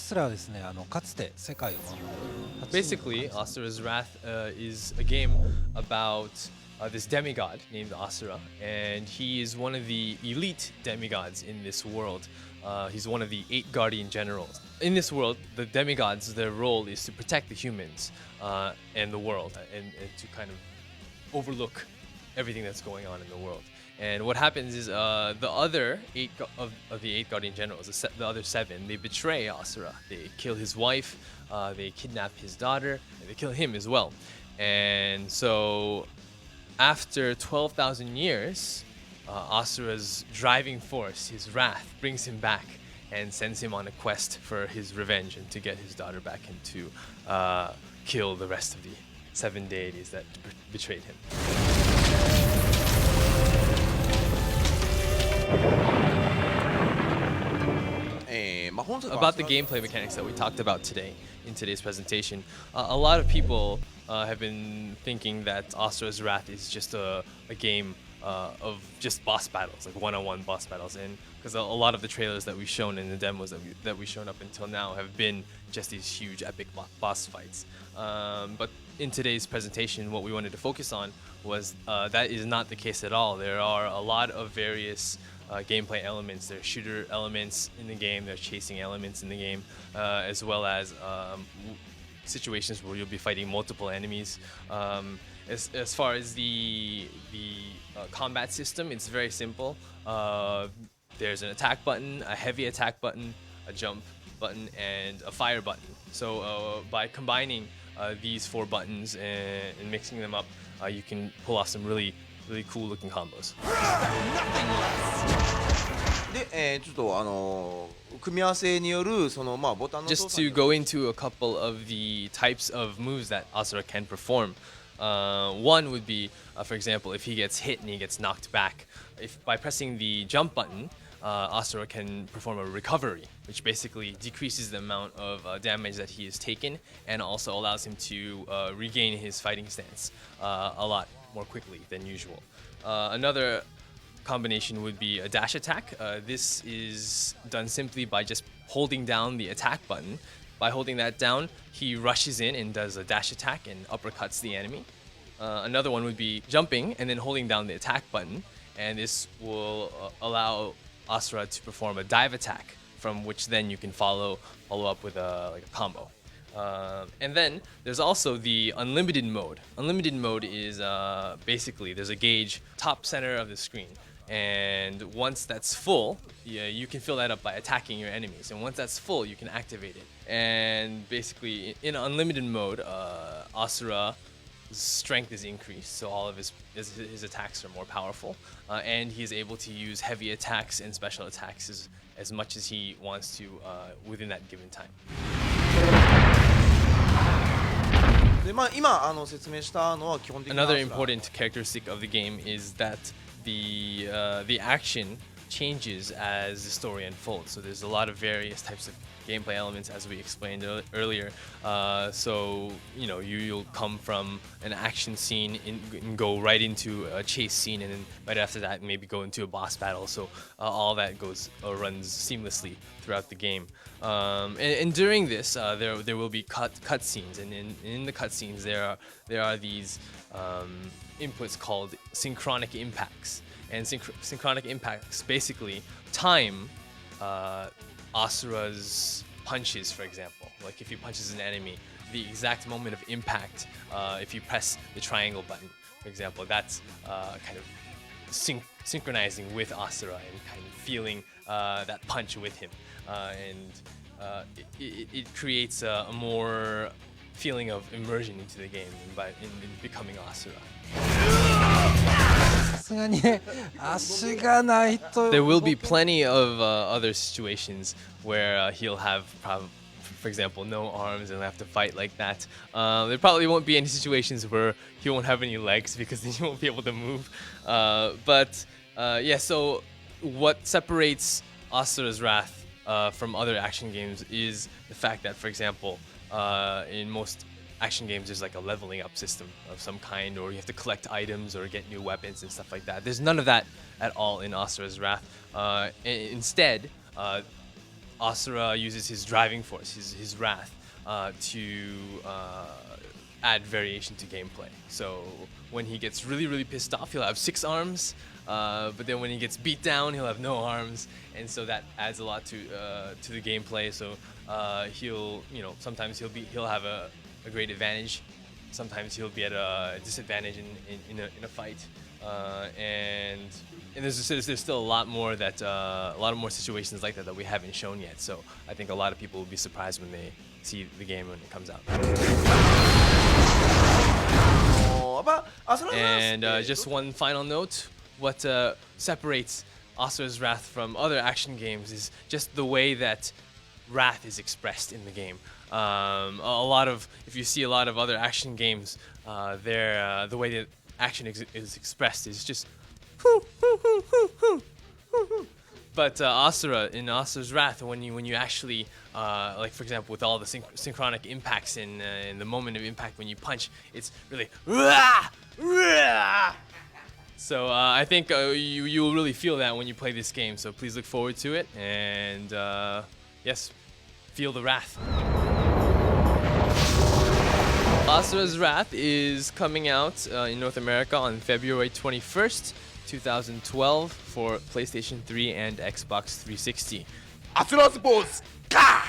スラはですね、かつて世界を守る Basically, Asura's Wrath is a game about this demigod named Asura, and he is one of the elite demigods in this world. He's one of the 8 guardian generals. In this world, the demigods, their role is to protect the humans and the world, and to kind of overlook everything that's going on in the world. And what happens is the other of the 8 guardian generals, the other 7, they betray Asura. They kill his wife, they kidnap his daughter, and they kill him as well. And so after 12,000 years, Asura's driving force, his wrath, brings him back and sends him on a quest for his revenge and to get his daughter back and to kill the rest of the 7 deities that betrayed him. About the gameplay mechanics that we talked about today in today's presentation, a lot of people have been thinking that Asura's Wrath is just a game of just boss battles, like one-on-one boss battles, and because a lot of the trailers that we've shown in the demos that we've shown up until now have been just these huge epic boss fights. But in today's presentation, what we wanted to focus on was that is not the case at all. There are a lot of various gameplay elements. There are shooter elements in the game, there are chasing elements in the game, as well as situations where you'll be fighting multiple enemies. As far as the combat system, it's very simple. There's an attack button, a heavy attack button, a jump button, and a fire button. So by combining these 4 buttons and mixing them up, you can pull off some really cool looking combos. で、ちょっと組み合わせによるそのボタンの Just to go into a couple of the types of moves that Asura can perform. One would be, for example, if he gets hit and he gets knocked back, if by pressing the jump button, Asura can perform a recovery, which basically decreases the amount of damage that he has taken and also allows him to regain his fighting stance a lot more quickly than usual. Another combination would be a dash attack. This is done simply by just holding down the attack button. By holding that down, he rushes in and does a dash attack and uppercuts the enemy. Another one would be jumping and then holding down the attack button, and this will allow Asura to perform a dive attack, from which then you can follow up with a combo. And then there's also the unlimited mode. Unlimited mode is basically there's a gauge top center of the screen, and once that's full, you can fill that up by attacking your enemies. And once that's full, you can activate it. And basically, in unlimited mode, Asura's strength is increased, so all of his attacks are more powerful, and he is able to use heavy attacks and special attacks as much as he wants to within that given time. で、今説明したのは基本的な Another important characteristic of the game is that the action changes as the story unfolds. So there's a lot of various types of gameplay elements, as we explained earlier. So you'll come from an action scene and go right into a chase scene, and then right after that maybe go into a boss battle. So all that runs seamlessly throughout the game. And during this, there will be cut scenes, and in the cut scenes there are these inputs called synchronic impacts. And synchronic impacts basically time Asura's punches, for example. Like if he punches an enemy, the exact moment of impact, if you press the triangle button, for example, that's kind of synchronizing with Asura and kind of feeling that punch with him. And it creates a more feeling of immersion into the game in becoming Asura. さすがにね、足がないと There will be plenty of other situations where he'll have, for example, no arms and have to fight like that. There probably won't be any situations where he won't have any legs because then he won't be able to move. But so what separates Asura's Wrath from other action games is the fact that, for example, in most action games there's like a leveling up system of some kind, or you have to collect items or get new weapons and stuff like that. There's none of that at all in Asura's Wrath. Instead, Asura uses his driving force, his wrath, to add variation to gameplay. So when he gets really pissed off, he'll have 6 arms. But then when he gets beat down, he'll have no arms, and so that adds a lot to the gameplay. So he'll, sometimes he'll have a great advantage. Sometimes he'll be at a disadvantage in a fight, and there's still a lot more situations like that we haven't shown yet. So I think a lot of people will be surprised when they see the game when it comes out. アスラの And ラスって just one final note: what separates Asura's Wrath from other action games is just the way that wrath is expressed in the game. If you see a lot of other action games, the way that action is expressed is just. But in Asura's Wrath, when you actually, like for example, with all the synchronic impacts in the moment of impact when you punch, it's really. So I think you will really feel that when you play this game. So please look forward to it, and yes, feel the wrath. Asura's Wrath is coming out in North America on February 21st, 2012 for PlayStation 3 and Xbox 360. アスラスポーツか